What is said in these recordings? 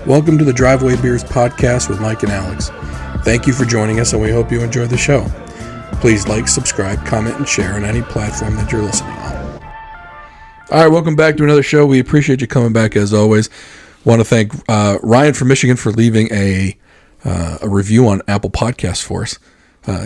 Welcome to the Driveway Beers podcast with Mike and Alex. Thank you for joining us, and we hope you enjoy the show. Please like, subscribe, comment, and share on any platform that you're listening on. All right, welcome back to another show. We appreciate you coming back as always. Want to thank Ryan from Michigan for leaving a review on Apple Podcasts for us.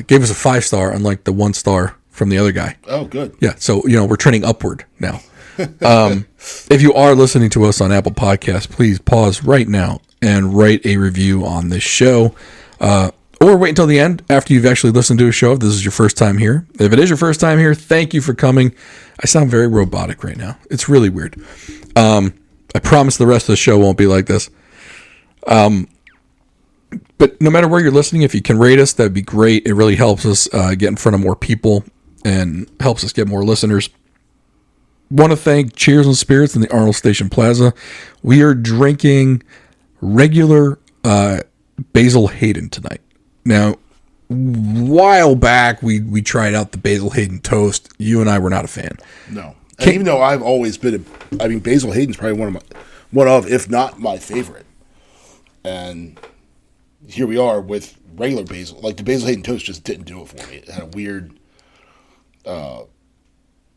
Gave us a 5-star, unlike the 1-star from the other guy. Oh, good. Yeah, so we're trending upward now. If you are listening to us on Apple Podcasts, please pause right now and write a review on this show. Or wait until the end after you've actually listened to a show if this is your first time here. If it is your first time here, thank you for coming. I sound very robotic right now. It's really weird. I promise the rest of the show won't be like this. But no matter where you're listening, if you can rate us, that'd be great. It really helps us get in front of more people and helps us get more listeners. Want to thank Cheers and Spirits in the Arnold Station Plaza. We are drinking regular Basil Hayden tonight. Now, a while back, we tried out the Basil Hayden toast. You and I were not a fan. No. And even though I've always been Basil Hayden's probably one of, if not my favorite. And here we are with regular basil. Like, the Basil Hayden toast just didn't do it for me. It had a weird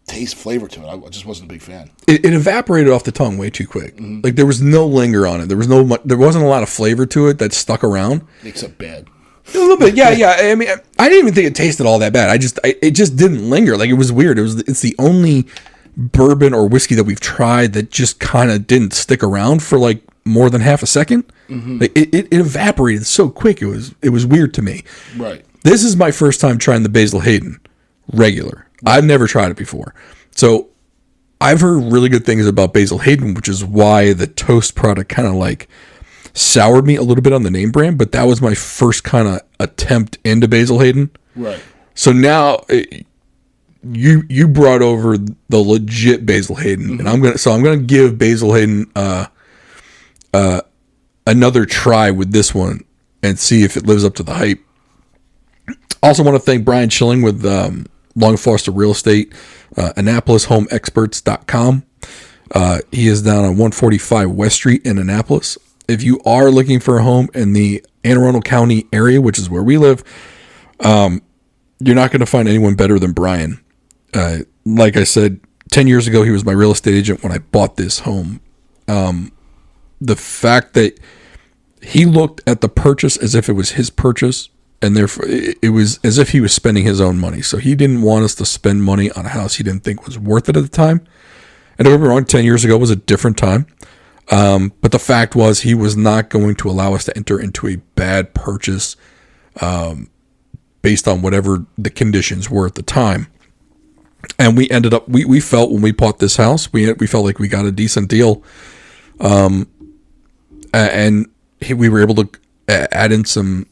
taste, flavor to it. I just wasn't a big fan. It evaporated off the tongue way too quick. Mm-hmm. Like, there was no linger on it. There wasn't a lot of flavor to it that stuck around. Except bad. A little bit, yeah. I mean, I didn't even think it tasted all that bad. It just didn't linger. Like, it was weird. It's the only bourbon or whiskey that we've tried that just kind of didn't stick around for like more than half a second. Mm-hmm. Like, it evaporated so quick. It was weird to me. Right. This is my first time trying the Basil Hayden regular. I've never tried it before. So I've heard really good things about Basil Hayden, which is why the toast product kind of like soured me a little bit on the name brand, but that was my first kind of attempt into Basil Hayden. Right. So now you brought over the legit Basil Hayden, mm-hmm. and I'm gonna give Basil Hayden another try with this one and see if it lives up to the hype. Also want to thank Brian Schilling with Long Foster Real Estate, AnnapolisHomeExperts.com. He is down on 145 West Street in Annapolis. If you are looking for a home in the Anne Arundel County area, which is where we live, you're not going to find anyone better than Brian. Like I said, 10 years ago, he was my real estate agent when I bought this home. The fact that he looked at the purchase as if it was his purchase, and therefore it was as if he was spending his own money. So he didn't want us to spend money on a house he didn't think was worth it at the time. And don't get me wrong, 10 years ago was a different time. But the fact was he was not going to allow us to enter into a bad purchase based on whatever the conditions were at the time. And we ended up, we felt when we bought this house, we felt like we got a decent deal. And we were able to add in some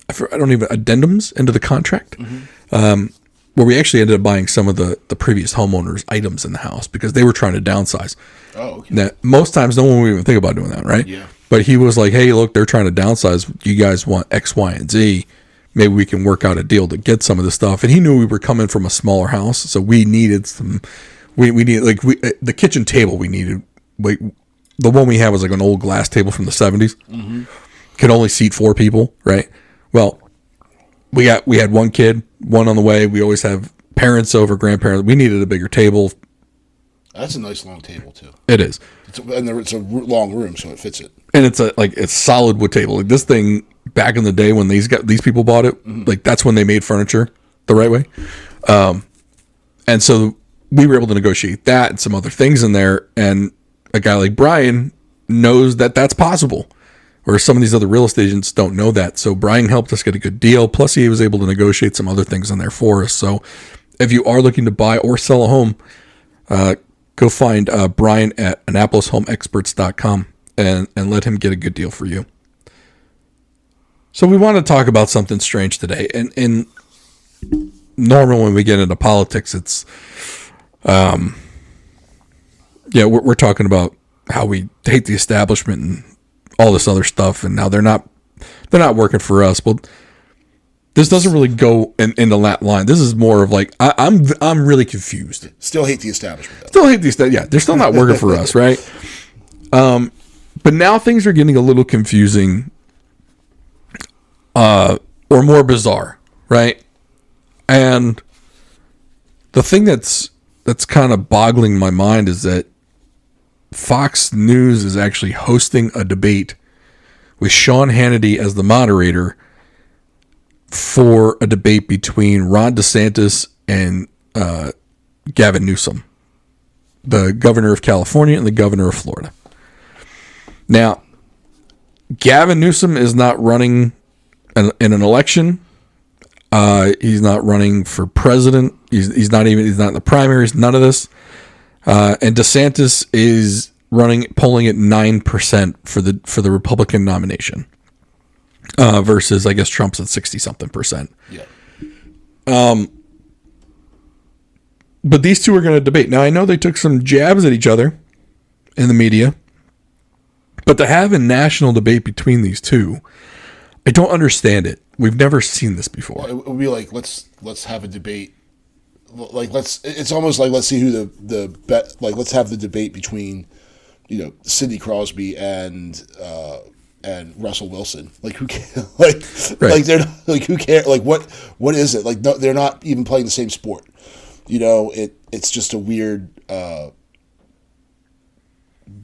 addendums into the contract, mm-hmm. Where we actually ended up buying some of the previous homeowners' items in the house because they were trying to downsize. Oh, okay. Now, most times no one would even think about doing that, right? Yeah. But he was like, hey, look, they're trying to downsize. You guys want X, Y, and Z. Maybe we can work out a deal to get some of this stuff. And he knew we were coming from a smaller house, so we needed some. We needed the kitchen table. We needed the one we had was like an old glass table from the 70s. Mm-hmm. Could only seat 4 people, right? Well, we had one kid, one on the way. We always have parents over, grandparents. We needed a bigger table. That's a nice long table too. It is, and it's a long room, so it fits it. And it's a solid wood table. Like this thing back in the day when these people bought it, mm-hmm. like that's when they made furniture the right way. And so we were able to negotiate that and some other things in there. And a guy like Brian knows that that's possible, or some of these other real estate agents don't know that. So Brian helped us get a good deal. Plus he was able to negotiate some other things in there for us. So if you are looking to buy or sell a home, go find Brian at AnnapolisHomeExperts.com and let him get a good deal for you. So we want to talk about something strange today. And normally when we get into politics, it's, we're talking about how we hate the establishment and all this other stuff, and now they're not working for us. Well, this doesn't really go into that line. This is more of like I'm really confused. Still hate the establishment, though. Still hate the establishment. Yeah, they're still not working for us, right? But now things are getting a little confusing, or more bizarre, right? And the thing that's kind of boggling my mind is that Fox News is actually hosting a debate with Sean Hannity as the moderator for a debate between Ron DeSantis and Gavin Newsom, the governor of California and the governor of Florida. Now, Gavin Newsom is not running in an election. He's not running for president. He's not in the primaries. None of this. And DeSantis is polling at 9% for the Republican nomination, versus I guess Trump's at 60-something%. Yeah. But these two are going to debate. Now I know they took some jabs at each other in the media, but to have a national debate between these two, I don't understand it. We've never seen this before. It would be like let's have a debate. Like it's almost like let's see who let's have the debate between, Sidney Crosby and Russell Wilson. Like who cares? Like they're not, like who cares? Like what is it? Like no, they're not even playing the same sport. It's just a weird.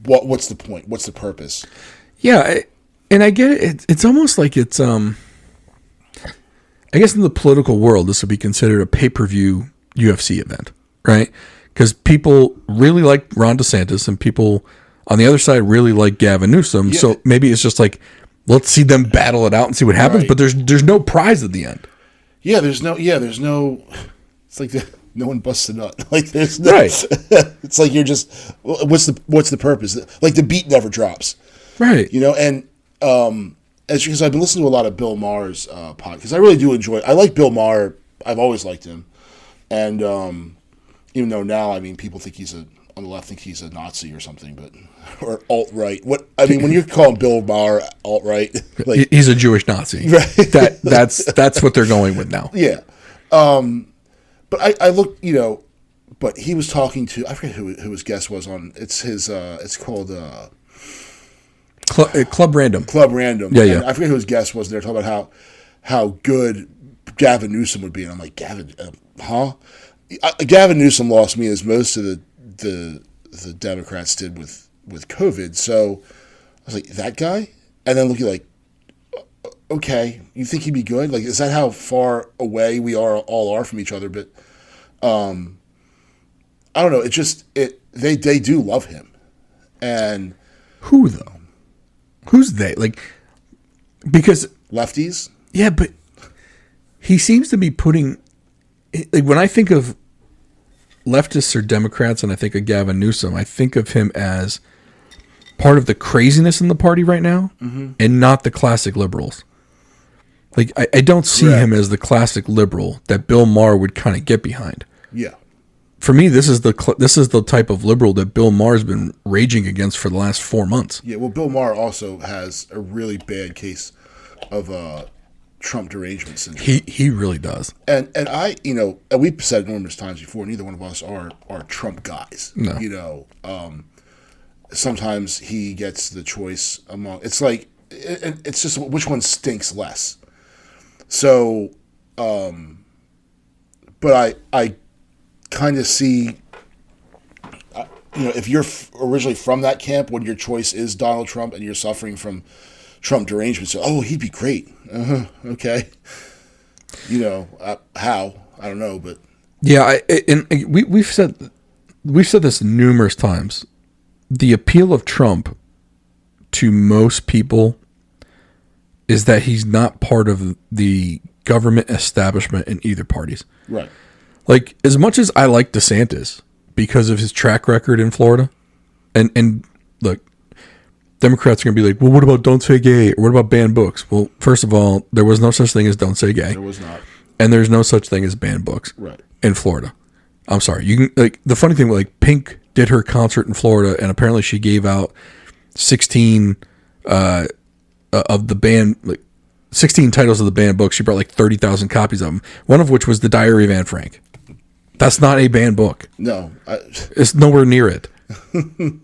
What's the point? What's the purpose? Yeah, and I get it. It's almost like it's I guess in the political world, this would be considered a pay-per-view UFC event, right? Because people really like Ron DeSantis and people on the other side really like Gavin Newsom. Yeah. So maybe it's just like, let's see them battle it out and see what happens. Right. But there's no prize at the end. Yeah, there's no. It's like no one busts a nut. Like there's no. Right. It's like you're just. What's the purpose? Like the beat never drops. Right. And because I've been listening to a lot of Bill Maher's podcast, because I really do enjoy it. I like Bill Maher. I've always liked him. And even though now, people think on the left think he's a Nazi or something, or alt-right. When you call Bill Maher alt-right, like he's a Jewish Nazi. Right. That's what they're going with now. Yeah. But I looked, but he was talking to, I forget who his guest was on. It's called Club Random. Club Random. Yeah, yeah. I forget who his guest was. They're talking about how good Gavin Newsom would be, and I'm like, Gavin, huh? Gavin Newsom lost me as most of the Democrats did with COVID. So I was like, that guy, and then looking like, okay, you think he'd be good? Like, is that how far away we all are from each other? But I don't know. They do love him, and who though? Who's they? Like, because lefties? Yeah, but he seems to be putting, like, when I think of leftists or Democrats and I think of Gavin Newsom, I think of him as part of the craziness in the party right now, mm-hmm. and not the classic liberals. Like, I don't see him as the classic liberal that Bill Maher would kind of get behind. Yeah. For me, this is the type of liberal that Bill Maher's been raging against for the last 4 months. Yeah, well, Bill Maher also has a really bad case of Trump derangement syndrome. He really does. And I, and we've said numerous times before, neither one of us are Trump guys. No. Sometimes he gets the choice among. It's like it's just which one stinks less. So, but I kind of see, if you're originally from that camp, when your choice is Donald Trump and you're suffering from Trump derangement, so he'd be great. Okay, how, I don't know, but yeah, we've said this numerous times. The appeal of Trump to most people is that he's not part of the government establishment in either parties. Right. Like, as much as I like DeSantis because of his track record in Florida, and look, Democrats are going to be like, well, what about don't say gay? Or what about ban books? Well, first of all, there was no such thing as don't say gay. There was not. And there's no such thing as ban books in Florida. I'm sorry. You can, like, the funny thing, like, Pink did her concert in Florida, and apparently she gave out 16 of the band, like 16 titles of the banned book. She brought like 30,000 copies of them, one of which was The Diary of Anne Frank. That's not a banned book. No. It's nowhere near it.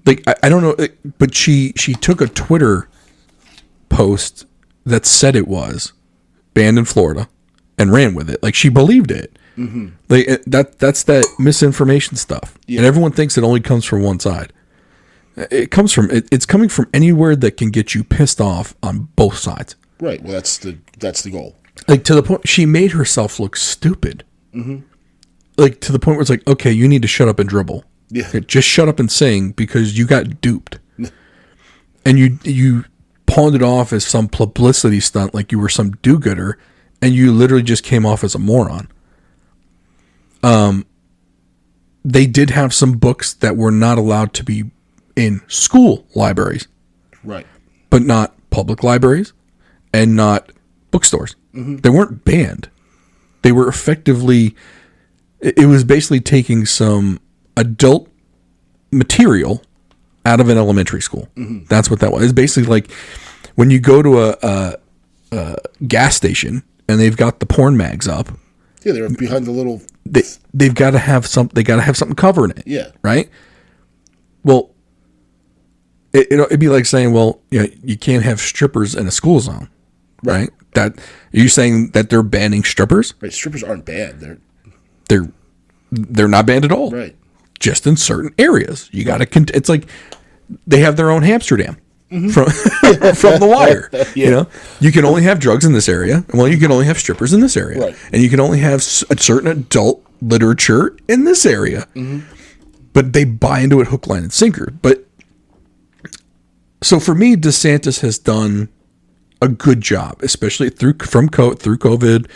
Like, I don't know, but she took a Twitter post that said it was banned in Florida and ran with it. Like, she believed it. Mm-hmm. Like, that's that misinformation stuff. Yeah. And everyone thinks it only comes from one side. It's coming from anywhere that can get you pissed off on both sides. Right. Well, that's the goal. Like, to the point, she made herself look stupid. Mm-hmm. Like, to the point where it's like, okay, you need to shut up and dribble. Yeah. Just shut up and sing because you got duped. And you pawned it off as some publicity stunt, like you were some do-gooder, and you literally just came off as a moron. They did have some books that were not allowed to be in school libraries. Right. But not public libraries and not bookstores. Mm-hmm. They weren't banned. They were effectively... It was basically taking some adult material out of an elementary school. Mm-hmm. That's what that was. It's basically like when you go to a gas station and they've got the porn mags up. Yeah, they're behind the little... They've got to have something covering it. Yeah. Right? Well, it'd be like saying, well, you can't have strippers in a school zone. Right? Are you saying that they're banning strippers? Right. Strippers aren't banned. They're not banned at all. Right. Just in certain areas. You got to... It's like they have their own Amsterdam. Mm-hmm. from The Wire. Yeah. You can only have drugs in this area. Well, you can only have strippers in this area. Right. And you can only have a certain adult literature in this area. Mm-hmm. But they buy into it hook, line, and sinker. But so for me, DeSantis has done a good job, especially through COVID,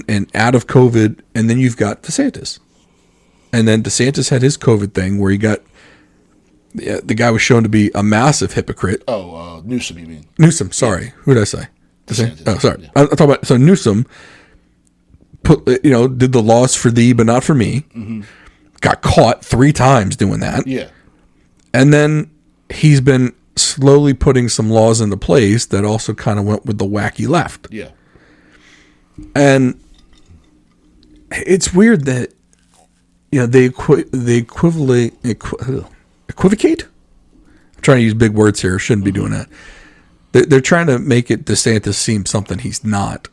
and out of COVID, and then you've got DeSantis. And then DeSantis had his COVID thing where he got... the guy was shown to be a massive hypocrite. Oh, Newsom, you mean? Newsom, sorry. Yeah. Who did I say? DeSantis. Oh, sorry. Yeah. I'm talking about... So Newsom did the laws for thee, but not for me. Mm-hmm. Got caught 3 times doing that. Yeah. And then he's been slowly putting some laws into place that also kind of went with the wacky left. Yeah. And it's weird that, they equivocate? I'm trying to use big words here. Shouldn't be doing that. They're trying to make it DeSantis seem something he's not.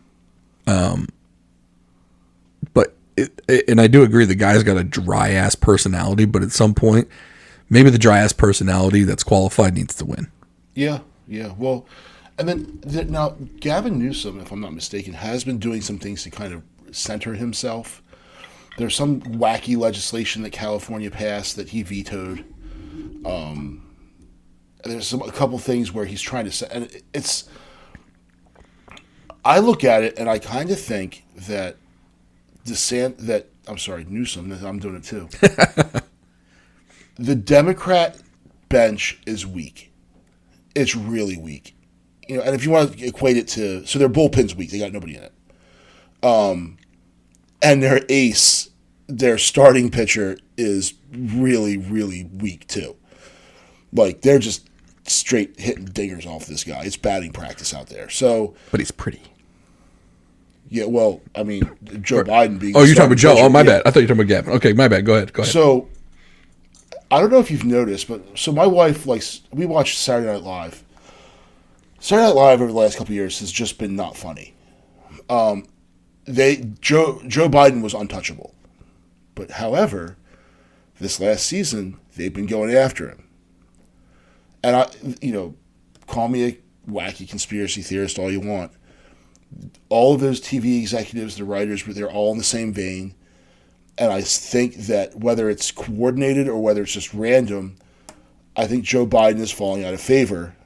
But and I do agree the guy's got a dry ass personality, but at some point, maybe the dry ass personality that's qualified needs to win. Yeah. Well, and then now Gavin Newsom, if I'm not mistaken, has been doing some things to kind of center himself. There's some wacky legislation that California passed that he vetoed. There's a couple things where he's trying to, and it's. I look at it and I kind of think that Newsom. I'm doing it too. The Democrat bench is weak. It's really weak, And if you want to equate it to, so their bullpen's weak. They got nobody in it. And their ace, their starting pitcher, is really, really weak too. Like, they're just straight hitting dingers off this guy. It's batting practice out there. So, but he's pretty. Yeah, well, I mean, Joe Biden being... Oh, you're talking about Joe. Oh, my bad. I thought you were talking about Gavin. Okay, my bad. Go ahead. So, I don't know if you've noticed, but my wife, we watch Saturday Night Live. Saturday Night Live over the last couple of years has just been not funny. Joe Biden was untouchable. But however, this last season, they've been going after him. And call me a wacky conspiracy theorist all you want. All of those TV executives, the writers, they're all in the same vein. And I think that whether it's coordinated or whether it's just random, I think Joe Biden is falling out of favor.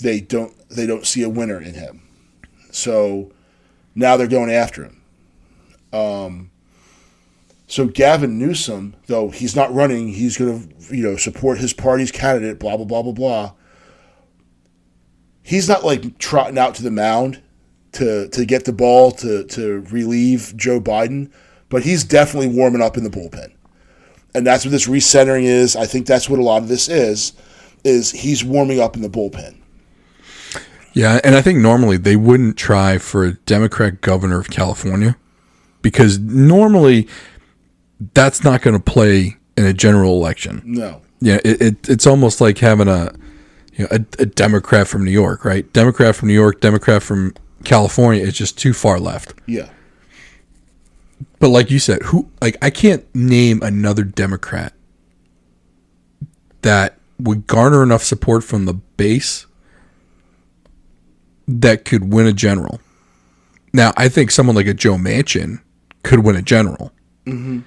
They don't see a winner in him. So now they're going after him. So Gavin Newsom, though he's not running, he's going to support his party's candidate, blah, blah, blah, blah, blah. He's not like trotting out to the mound to get the ball to relieve Joe Biden, but he's definitely warming up in the bullpen. And that's what this recentering is. I think that's what a lot of this is he's warming up in the bullpen. Yeah, and I think normally they wouldn't try for a Democrat governor of California because normally that's not going to play in a general election. No. Yeah, it's almost like having a Democrat from New York, right? Democrat from New York, Democrat from California is just too far left. Yeah. But like you said, I can't name another Democrat that would garner enough support from the base that could win a general. Now, I think someone like a Joe Manchin could win a general. Mm-hmm.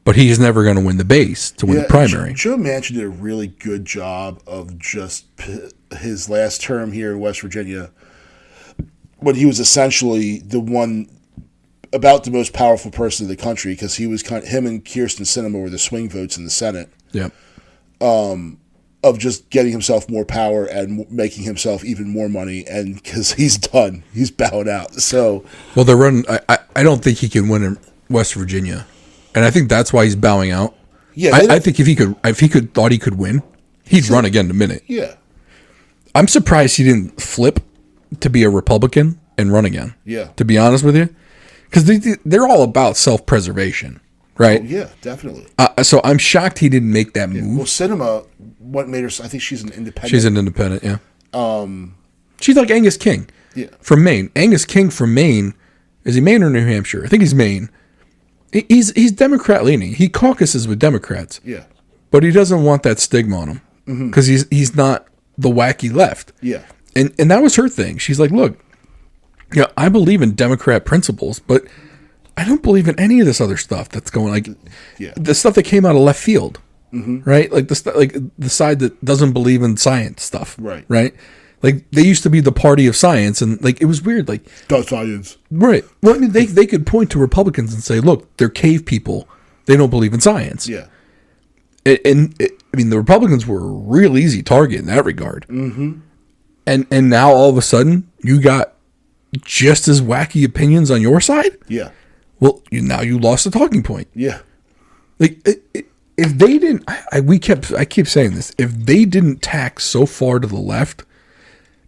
But he's never going to win the base to win the primary. Joe Manchin did a really good job of just his last term here in West Virginia, when he was essentially the one, about the most powerful person in the country, because he was him and Kyrsten Sinema were the swing votes in the Senate. Yeah. Of just getting himself more power and making himself even more money, and because he's done, he's bowed out. So, well, they're running. I don't think he can win in West Virginia. And I think that's why he's bowing out. Yeah, I think if he thought he could win, he'd run again in a minute. Yeah, I'm surprised he didn't flip to be a Republican and run again. Yeah, to be honest with you, because they're all about self-preservation, right? Oh, yeah, definitely. So I'm shocked he didn't make that move. Well, Sinema, what made her? I think she's an independent. She's an independent. Yeah. She's like Angus King. Yeah. From Maine. Angus King from Maine. Is he Maine or New Hampshire? I think he's Maine. He's Democrat leaning. He caucuses with Democrats. Yeah. But he doesn't want that stigma on him because he's not the wacky left. Yeah. And that was her thing. She's like, look, I believe in Democrat principles, but I don't believe in any of this other stuff that's going the stuff that came out of left field, right? Like the side that doesn't believe in science stuff, right? Like they used to be the party of science, and like it was weird. Like science, right? Well, I mean, they could point to Republicans and say, "Look, they're cave people. They don't believe in science." Yeah, I mean, the Republicans were a real easy target in that regard. Mm-hmm. And now all of a sudden, you got just as wacky opinions on your side. Yeah. Well, now you lost the talking point. Yeah. Like if they didn't, I keep saying this. If they didn't tack so far to the left.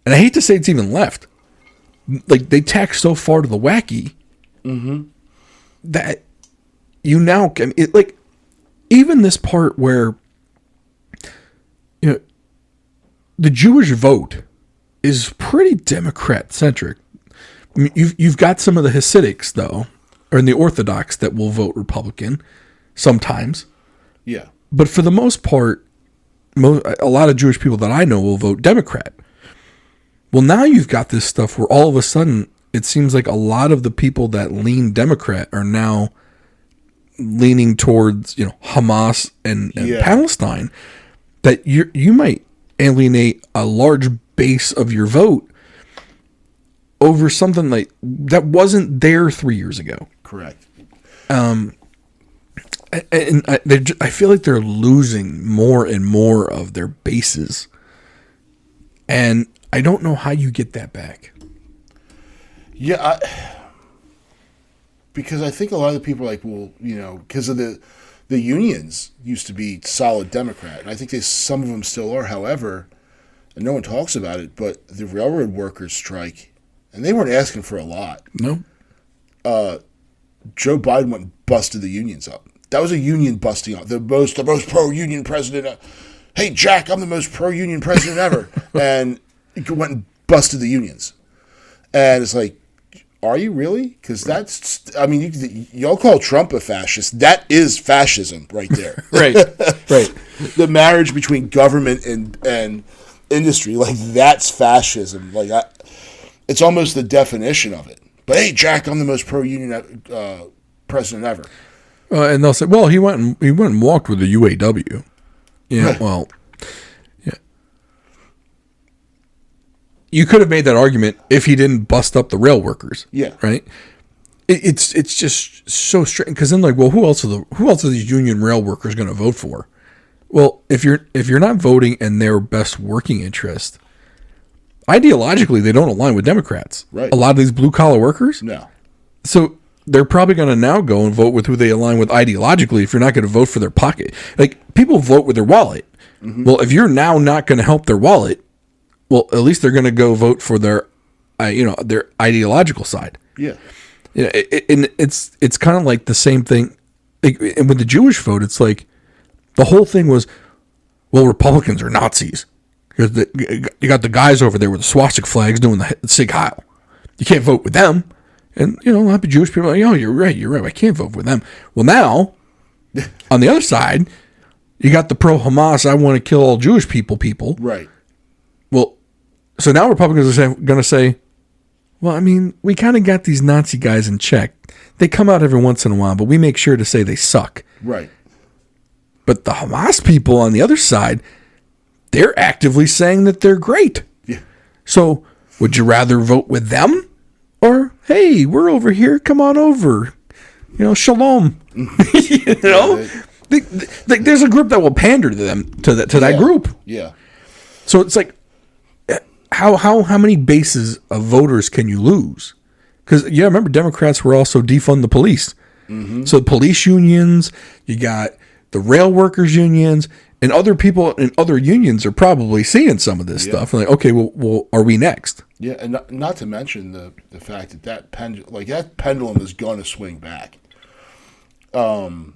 And I hate to say it's even left. Like, they tack so far to the wacky that you now... like, even this part where, the Jewish vote is pretty Democrat-centric. I mean, you've got some of the Hasidics, though, or the Orthodox that will vote Republican sometimes. Yeah. But for the most part, a lot of Jewish people that I know will vote Democrat. Well, now you've got this stuff where all of a sudden it seems like a lot of the people that lean Democrat are now leaning towards, Hamas and Palestine, that you might alienate a large base of your vote over something like that wasn't there 3 years ago. Correct. And I feel like they're losing more and more of their bases, and I don't know how you get that back. Yeah, because I think a lot of the people are like, well, because of the unions used to be solid Democrat, and I think some of them still are. However, and no one talks about it, but the railroad workers strike, and they weren't asking for a lot. No. Joe Biden went and busted the unions up. That was a union busting up. The most pro-union president. Hey, Jack, I'm the most pro-union president ever. And went and busted the unions. And it's like, are you really? Because y'all call Trump a fascist. That is fascism right there. Right. The marriage between government and industry, like, that's fascism. Like, it's almost the definition of it. But hey, Jack, I'm the most pro-union president ever. And they'll say, well, he went and walked with the UAW. Yeah, well, yeah. You could have made that argument if he didn't bust up the rail workers. Yeah. Right? It's just so strange, because then, like, well, who else are these union rail workers going to vote for? Well, if you're not voting in their best working interest, ideologically they don't align with Democrats. Right. A lot of these blue collar workers. No. So they're probably going to now go and vote with who they align with ideologically if you're not going to vote for their pocket. Like, people vote with their wallet. Mm-hmm. Well, if you're now not going to help their wallet, well, at least they're going to go vote for their ideological side. Yeah. And it's kind of like the same thing. And with the Jewish vote, it's like the whole thing was, well, Republicans are Nazis. Because you got the guys over there with the swastika flags doing the Sig Heil. You can't vote with them. And, a lot of Jewish people are like, oh, you're right. I can't vote with them. Well, now, on the other side, you got the pro-Hamas, I want to kill all Jewish people. Right. Well, so now Republicans are going to say, well, I mean, we kind of got these Nazi guys in check. They come out every once in a while, but we make sure to say they suck. Right. But the Hamas people on the other side, they're actively saying that they're great. Yeah. So would you rather vote with them? Or, hey, we're over here. Come on over. Shalom. There's a group that will pander to them, to that group. Yeah. So it's like, how many bases of voters can you lose? Because, remember, Democrats were also defund the police. Mm-hmm. So police unions, you got the rail workers unions, and other people in other unions are probably seeing some of this stuff. And like, okay, well, are we next? Yeah, and not to mention the fact that pendulum is going to swing back. Even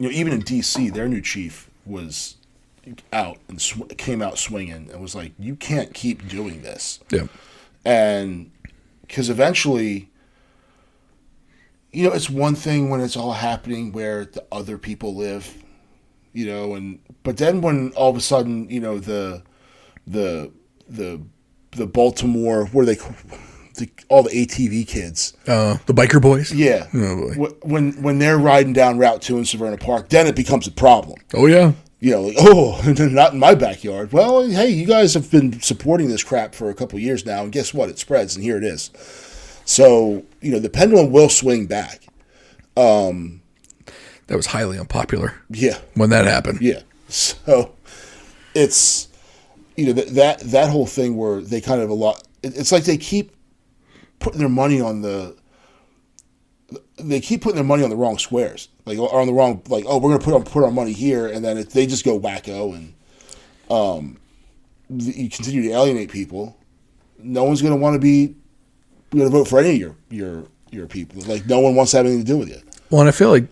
in D.C., their new chief was out and came out swinging and was like, you can't keep doing this. Yeah. And because eventually, it's one thing when it's all happening where the other people live, but then when all of a sudden, the Baltimore, what are they, all the ATV kids, the biker boys. Yeah. Oh, boy. When they're riding down Route 2 in Severna Park, then it becomes a problem. Oh yeah. Not in my backyard. Well, hey, you guys have been supporting this crap for a couple of years now, and guess what? It spreads, and here it is. So, the pendulum will swing back. That was highly unpopular. Yeah. When that happened. Yeah. So, it's, that whole thing where they kind of it's like they keep putting their money on the wrong squares, like on the wrong, like, oh, we're going to put our money here, and then they just go wacko, and you continue to alienate people. No one's going to want to be vote for any of your people. Like, no one wants to have anything to do with you. Well, and I feel like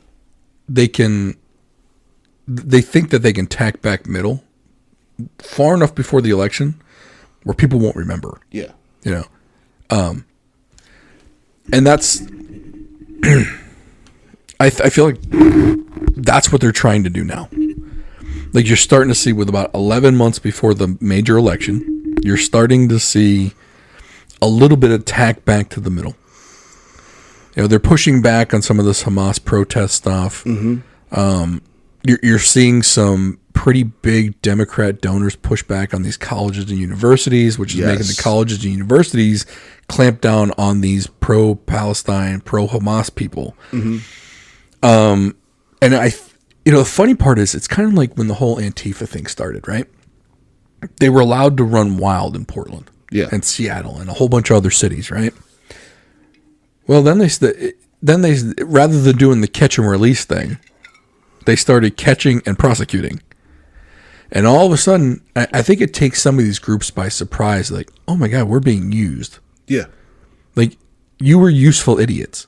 they think that they can tack back middle far enough before the election where people won't remember. Yeah. And that's I feel like that's what they're trying to do now. Like, you're starting to see with about 11 months before the major election, you're starting to see a little bit of tack back to the middle. They're pushing back on some of this Hamas protest stuff. Mm-hmm. You're seeing some pretty big Democrat donors push back on these colleges and universities, which is making the colleges and universities clamp down on these pro-Palestine, pro-Hamas people. Mm-hmm. And the funny part is, it's kind of like when the whole Antifa thing started, right? They were allowed to run wild in Portland, and Seattle, and a whole bunch of other cities, right? Well, then they rather than doing the catch and release thing, they started catching and prosecuting. And all of a sudden, I think it takes some of these groups by surprise, like, oh my God, we're being used. Yeah. Like, you were useful idiots.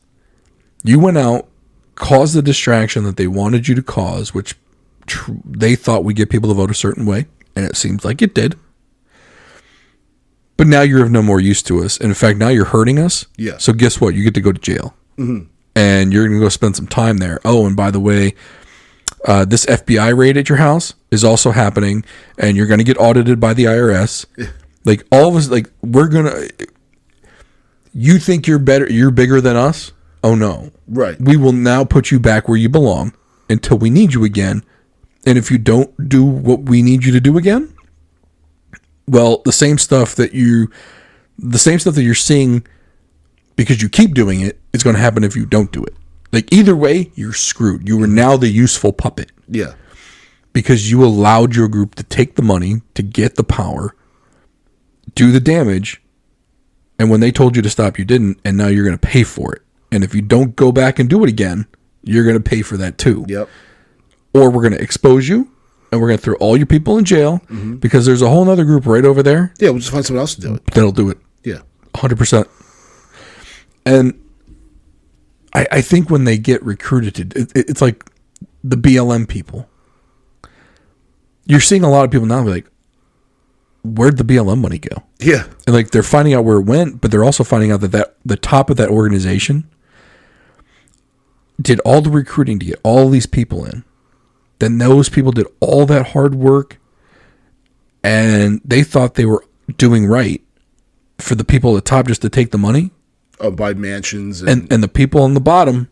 You went out, caused the distraction that they wanted you to cause, which they thought would get people to vote a certain way, and it seems like it did. But now you're of no more use to us. And in fact, now you're hurting us. Yeah. So guess what? You get to go to jail. Mm-hmm. And you're going to go spend some time there. Oh, and by the way, this FBI raid at your house is also happening, and you're going to get audited by the IRS. Like, all of us, like, we're going to... You think you're better, you're bigger than us? Oh, no. Right. We will now put you back where you belong until we need you again. And if you don't do what we need you to do again, well, the same stuff that you're seeing because you keep doing it is going to happen if you don't do it. Like, either way, you're screwed. You are now the useful puppet. Yeah. Because you allowed your group to take the money, to get the power, do the damage, and when they told you to stop, you didn't, and now you're going to pay for it. And if you don't go back and do it again, you're going to pay for that too. Yep. Or we're going to expose you, and we're going to throw all your people in jail, because there's a whole other group right over there. Yeah, we'll just find someone else to do it. That'll do it. Yeah. 100%. And I think when they get recruited, it's like the BLM people. you're seeing a lot of people now be like, where'd the BLM money go? Yeah. And like they're finding out where it went, but they're also finding out that the top of that organization did all the recruiting to get all these people in. Then those people did all that hard work, and they thought they were doing right for the people at the top just to take the money. Buy mansions. And the people on the bottom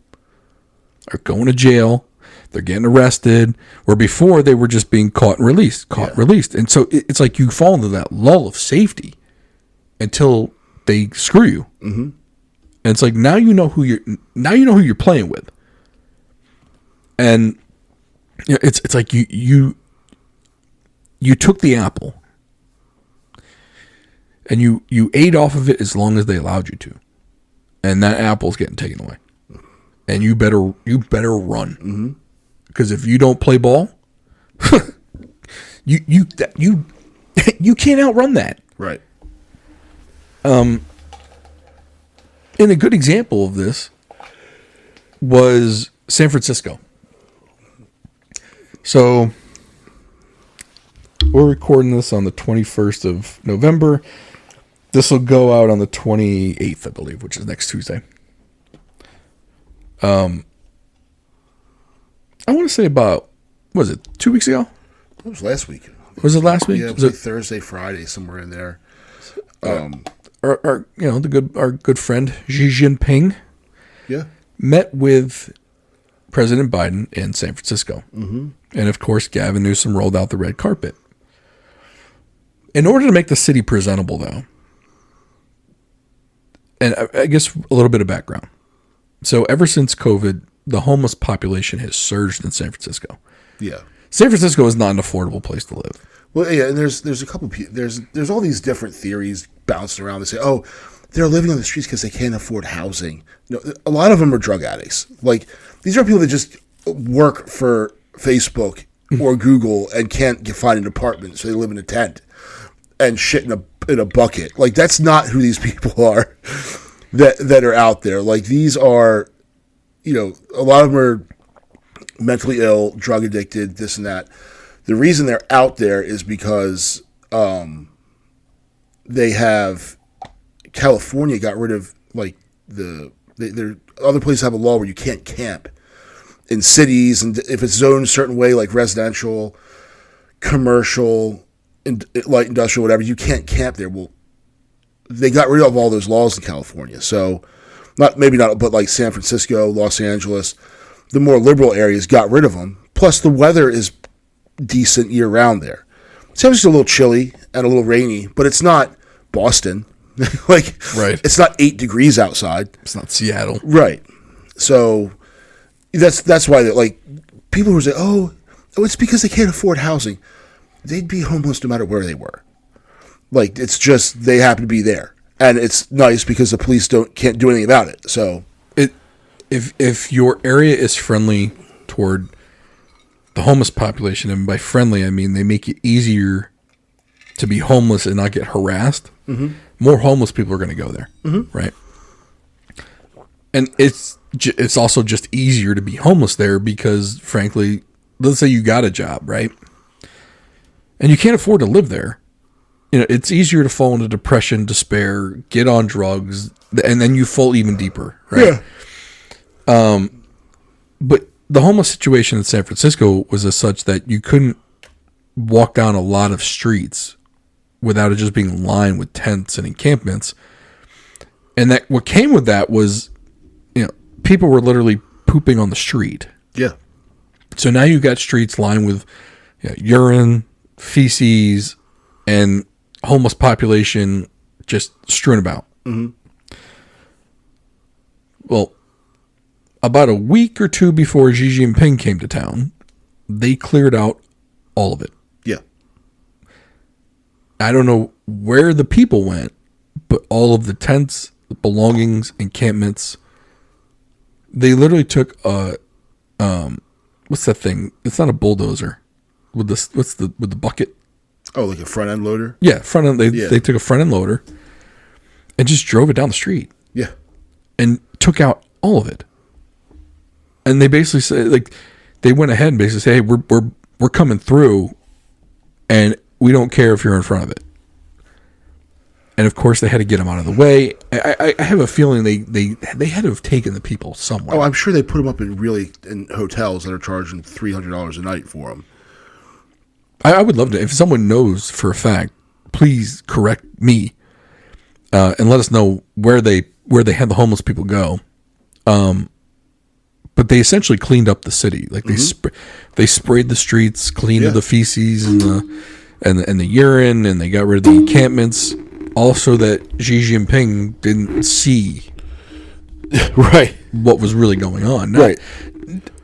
are going to jail. They're getting arrested. Where before they were just being caught and released, released. And so it's like you fall into that lull of safety until they screw you. Mm-hmm. And it's like now you know who you're playing with. And you know, it's like you took the apple and you ate off of it as long as they allowed you to. And that apple's getting taken away. And you better run. Mm-hmm. Because if you don't play ball, you can't outrun that. Right. And a good example of this was San Francisco. So we're recording this on the 21st of November. This will go out on the 28th, I believe, which is next Tuesday. I want to say about, what was it, 2 weeks ago? It was last week. Was it last week? Yeah, it was like Thursday, Friday, somewhere in there. Our good friend Xi Jinping met with President Biden in San Francisco. Mm-hmm. And of course, Gavin Newsom rolled out the red carpet. In order to make the city presentable, though, and I guess a little bit of background. So ever since COVID, the homeless population has surged in San Francisco. Yeah. San Francisco is not an affordable place to live. Well, yeah, and there's a couple there's all these different theories bouncing around. They say, oh, they're living on the streets because they can't afford housing. No, a lot of them are drug addicts. Like, these are people that just work for Facebook or Google and can't find an apartment, so they live in a tent and shit in a bucket. Like, that's not who these people are that are out there. Like, these are, you know, a lot of them are mentally ill, drug addicted, this and that. The reason they're out there is because they have California got rid of like there other places have a law where you can't camp in cities, and if it's zoned a certain way, like residential, commercial, light industrial, whatever, you can't camp there. Well, they got rid of all those laws in California, so but like San Francisco, Los Angeles, the more liberal areas got rid of them. Plus, the weather is decent year round there. It's obviously a little chilly and a little rainy, but it's not Boston. Like, right. It's not 8 degrees outside. It's not Seattle. Right. So that's why like people who say, oh, it's because they can't afford housing. They'd be homeless no matter where they were. Like, it's just they happen to be there. And it's nice because the police can't do anything about it. So if your area is friendly toward the homeless population, and by friendly I mean they make it easier to be homeless and not get harassed, mm-hmm. more homeless people are going to go there, mm-hmm. right? And it's also just easier to be homeless there because, frankly, let's say you got a job, right? And you can't afford to live there. You know, it's easier to fall into depression, despair, get on drugs, and then you fall even deeper, right? Yeah. But the homeless situation in San Francisco was as such that you couldn't walk down a lot of streets without it just being lined with tents and encampments. And that what came with that was, you know, people were literally pooping on the street. Yeah. So now you got streets lined with urine, feces, and homeless population just strewn about. Mm-hmm. Well, about a week or two before Xi Jinping came to town, they cleared out all of it. Yeah. I don't know where the people went, but all of the tents, the belongings, encampments, they literally took a, what's that thing? It's not a bulldozer. With the bucket? Oh, like a front end loader? Yeah, front end. They took a front end loader and just drove it down the street. Yeah. And took out all of it. And they basically said, like, they went ahead and basically said, hey, we're coming through, and we don't care if you're in front of it. And of course, they had to get him out of the way. I have a feeling they had to have taken the people somewhere. Oh, I'm sure they put them up in hotels that are charging $300 a night for them. I would love to. If someone knows for a fact, please correct me and let us know where they had the homeless people go. But they essentially cleaned up the city. Like they sprayed the streets, cleaned the feces and the urine, and they got rid of the encampments. Also, that Xi Jinping didn't see right what was really going on. Now, right.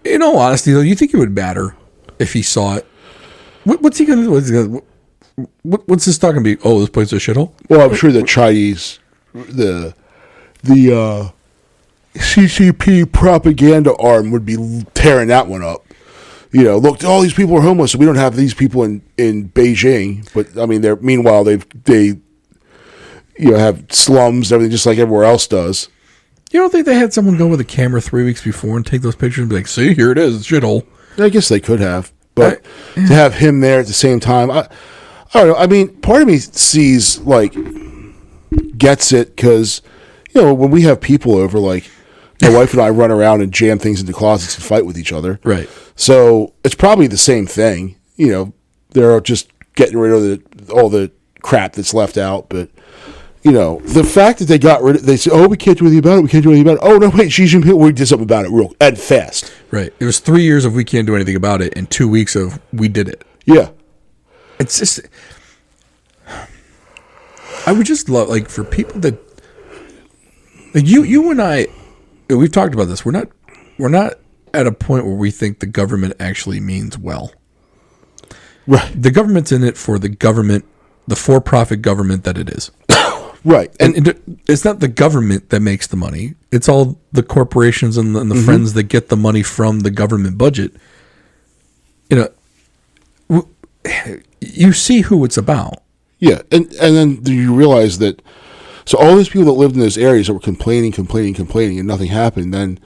In all honesty, though, you think it would matter if he saw it? What's he going to do? What's this talking about? Oh, this place is a shithole? Well, I'm sure the Chinese, the CCP propaganda arm would be tearing that one up. You know, look, all these people are homeless, so we don't have these people in Beijing. But I mean, meanwhile they have slums, everything just like everywhere else does. You don't think they had someone go with a camera 3 weeks before and take those pictures and be like, "See, here it is, it's a shithole." I guess they could have, but to have him there at the same time, I don't know. I mean, part of me gets it because, when we have people over, like my wife and I run around and jam things into closets and fight with each other. Right. So it's probably the same thing. They're just getting rid of all the crap that's left out. But, the fact that they got rid of, they said, "Oh, we can't do anything about it. We can't do anything about it." Oh, no, wait, Xi Jinping, we did something about it real and fast. Right. It was 3 years of we can't do anything about it and 2 weeks of we did it. Yeah. It's just, I would just love, like, for people that, like you and I, we've talked about this. We're not at a point where we think the government actually means well. Right. The government's in it for the government, the for-profit government that it is. Right. And it's not the government that makes the money. It's all the corporations and the friends that get the money from the government budget. You see who it's about. Yeah. And then you realize that, so all these people that lived in those areas that were complaining, and nothing happened, then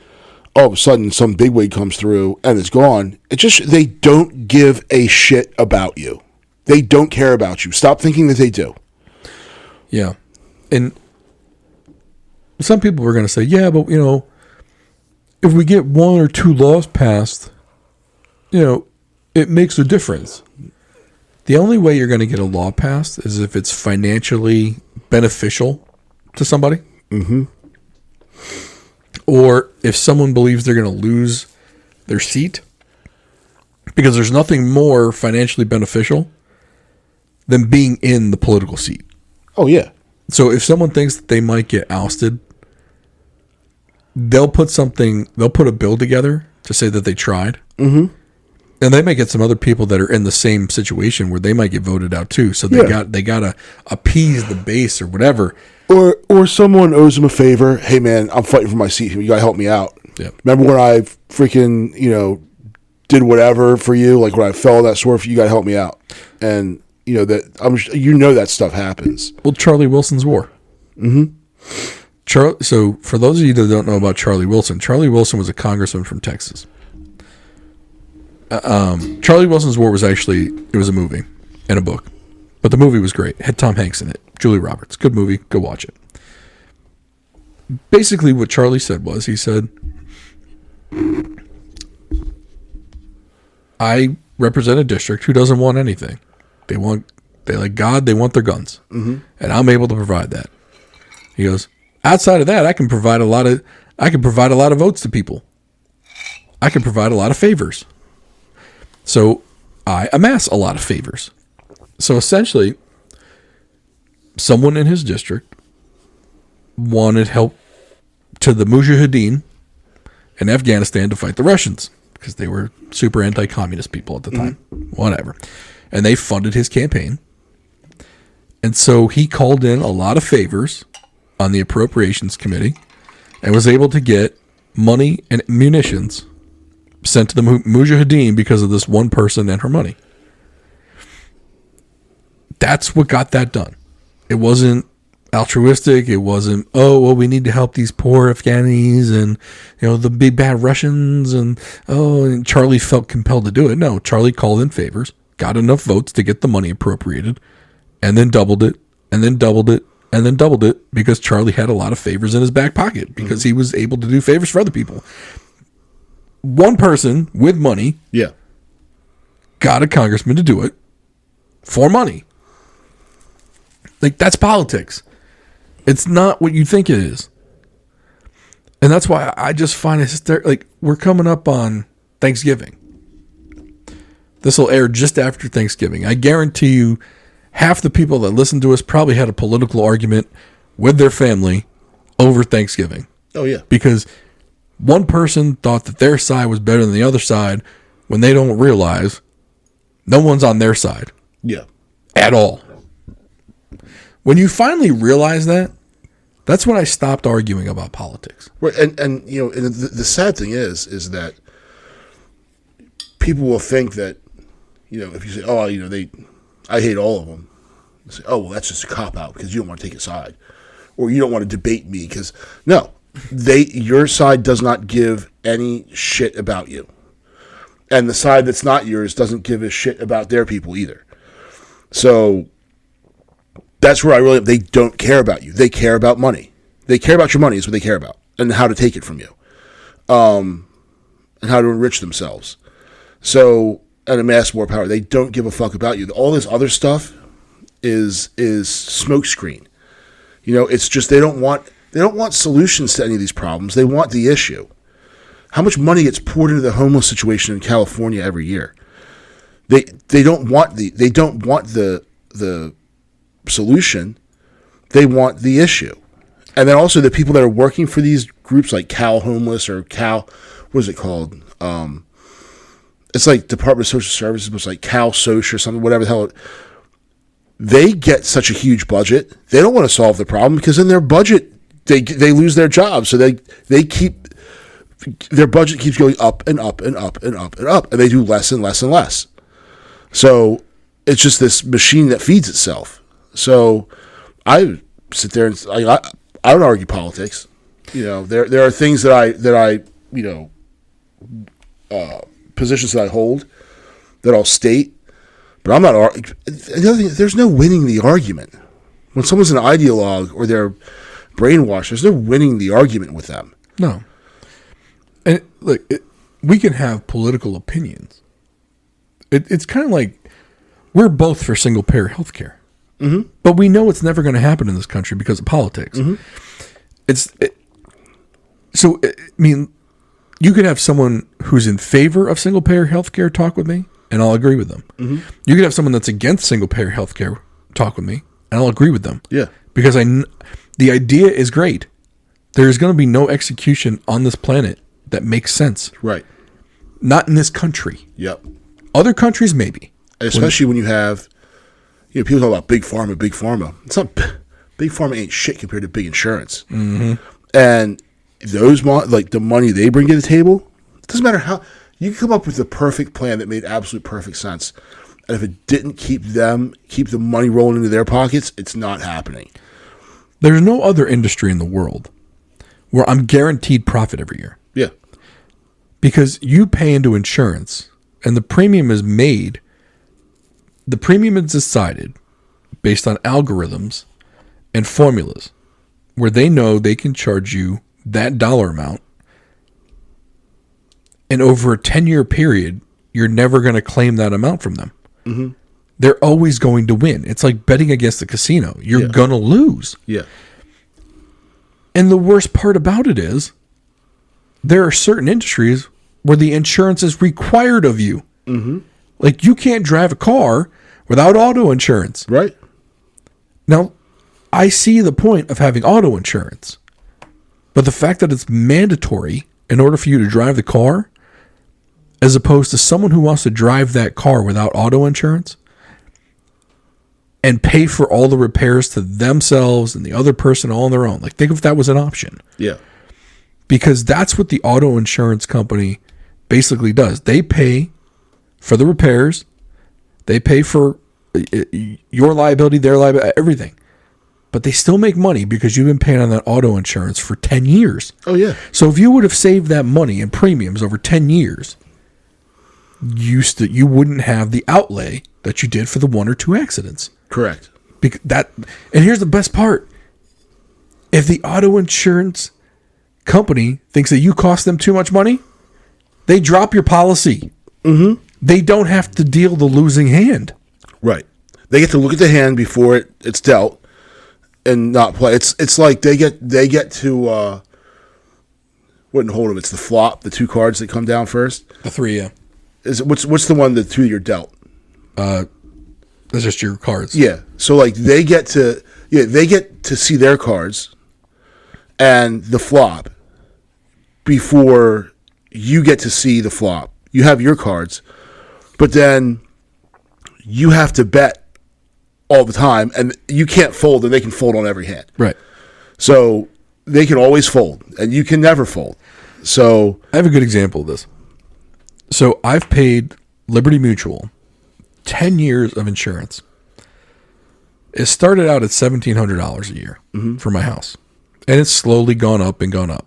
all of a sudden some bigwig comes through and it's gone. It's just, they don't give a shit about you. They don't care about you. Stop thinking that they do. Yeah. And some people were going to say, yeah, but, if we get 1 or 2 laws passed, it makes a difference. The only way you're going to get a law passed is if it's financially beneficial to somebody. Mm-hmm. Or if someone believes they're going to lose their seat. Because there's nothing more financially beneficial than being in the political seat. Oh, yeah. So if someone thinks that they might get ousted, they'll put a bill together to say that they tried. Mm-hmm. And they might get some other people that are in the same situation where they might get voted out too. So they got to appease the base or whatever. Or someone owes them a favor. Hey man, I'm fighting for my seat. You gotta help me out. Yeah. Remember when I freaking did whatever for you? Like when I fell on that sword for you, gotta help me out. And that stuff happens. Well, Charlie Wilson's war. Mm-hmm. So for those of you that don't know about Charlie Wilson was a congressman from Texas. Charlie Wilson's War was actually, it was a movie and a book, but the movie was great. It had Tom Hanks in it, Julia Roberts, good movie, go watch it. Basically what Charlie said was, he said, I represent a district who doesn't want anything. They like God, they want their guns. Mm-hmm. And I'm able to provide that. He goes, outside of that, I can provide a lot of votes to people. I can provide a lot of favors. So I amass a lot of favors. So essentially, someone in his district wanted help to the Mujahideen in Afghanistan to fight the Russians because they were super anti-communist people at the time. Whatever. And they funded his campaign. And so he called in a lot of favors on the Appropriations Committee and was able to get money and munitions sent to the Mujahideen because of this one person and her money. That's what got that done. It wasn't altruistic. It wasn't, we need to help these poor Afghanis and, the big bad Russians and Charlie felt compelled to do it. No, Charlie called in favors, got enough votes to get the money appropriated, and then doubled it, and then doubled it, and then doubled it, because Charlie had a lot of favors in his back pocket, because he was able to do favors for other people. One person with money got a congressman to do it for money. Like, that's politics. It's not what you think it is. And that's why I just find it hysterical. Like, we're coming up on Thanksgiving. This will air just after Thanksgiving. I guarantee you half the people that listen to us probably had a political argument with their family over Thanksgiving. Oh, yeah. Because one person thought that their side was better than the other side when they don't realize no one's on their side. Yeah. At all. When you finally realize that, that's when I stopped arguing about politics. Right, and you know, and the sad thing is that people will think that, you know, if you say, oh, you know, I hate all of them, they say, oh, well, that's just a cop out because you don't want to take a side, or you don't want to debate me because no, your side does not give any shit about you, and the side that's not yours doesn't give a shit about their people either. So that's where they don't care about you. They care about money. They care about your money is what they care about, and how to take it from you, and how to enrich themselves. So, and amass more power. They don't give a fuck about you. All this other stuff is smokescreen. You know, it's just they don't want solutions to any of these problems. They want the issue. How much money gets poured into the homeless situation in California every year? They don't want the solution. They want the issue. And then also the people that are working for these groups like Cal Homeless or Cal, what is it called? It's like Department of Social Services, but it's like Cal Social or something, whatever the hell. They get such a huge budget. They don't want to solve the problem because in their budget, they lose their jobs. So they keep, their budget keeps going up and up and up and up and up. And they do less and less and less. So it's just this machine that feeds itself. So I sit there and I don't argue politics. You know, there are things that I you know, positions that I hold that I'll state, but I'm not. The other thing, there's no winning the argument. When someone's an ideologue or they're brainwashed, there's no winning the argument with them. No. And look, we can have political opinions. It's kind of like we're both for single payer health care. Mm-hmm. But we know it's never going to happen in this country because of politics. Mm-hmm. You could have someone who's in favor of single payer health care talk with me, and I'll agree with them. Mm-hmm. You could have someone that's against single payer health care talk with me, and I'll agree with them. Yeah. Because the idea is great. There's going to be no execution on this planet that makes sense. Right. Not in this country. Yep. Other countries, maybe. Especially when you have, you know, people talk about big pharma, big pharma. It's not, big pharma ain't shit compared to big insurance. Mm-hmm. And those, like the money they bring to the table, it doesn't matter how, you can come up with the perfect plan that made absolute perfect sense. And if it didn't keep the money rolling into their pockets, it's not happening. There's no other industry in the world where I'm guaranteed profit every year. Yeah. Because you pay into insurance and the premium is decided based on algorithms and formulas where they know they can charge you that dollar amount. And over a 10-year period, you're never going to claim that amount from them. Mm-hmm. They're always going to win. It's like betting against the casino. You're going to lose. Yeah. And the worst part about it is there are certain industries where the insurance is required of you. Mm-hmm. Like you can't drive a car without auto insurance. Right. Now, I see the point of having auto insurance. But the fact that it's mandatory in order for you to drive the car, as opposed to someone who wants to drive that car without auto insurance and pay for all the repairs to themselves and the other person all on their own. Like, think if that was an option. Yeah. Because that's what the auto insurance company basically does. They pay for the repairs. They pay for your liability, their liability, everything. But they still make money because you've been paying on that auto insurance for 10 years. Oh, yeah. So if you would have saved that money in premiums over 10 years, you wouldn't have the outlay that you did for the 1 or 2 accidents. Correct. And here's the best part. If the auto insurance company thinks that you cost them too much money, they drop your policy. Mm-hmm. They don't have to deal the losing hand. Right. They get to look at the hand before it's dealt and not play. It's like they get to wouldn't hold them. It's the flop, the 2 cards that come down first. The 3, yeah. What's the one, the 2 you're dealt? That's just your cards. Yeah. So like they get to see their cards and the flop before you get to see the flop. You have your cards, but then you have to bet all the time, and you can't fold, and they can fold on every hand. Right. So they can always fold, and you can never fold. So I have a good example of this. So I've paid Liberty Mutual 10 years of insurance. It started out at $1,700 a year for my house, and it's slowly gone up and gone up.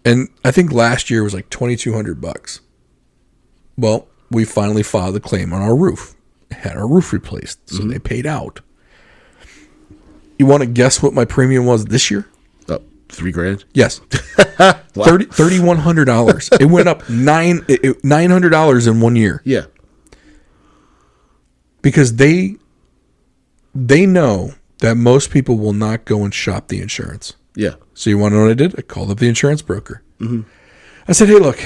And I think last year was like $2,200. Well, we finally filed a claim on our roof. Had our roof replaced, so they paid out. You want to guess what my premium was this year? $3,000. Yes, $3,100. It went up $900 in 1 year. Yeah, because they know that most people will not go and shop the insurance. Yeah. So you want to know what I did? I called up the insurance broker. Mm-hmm. I said, hey, look,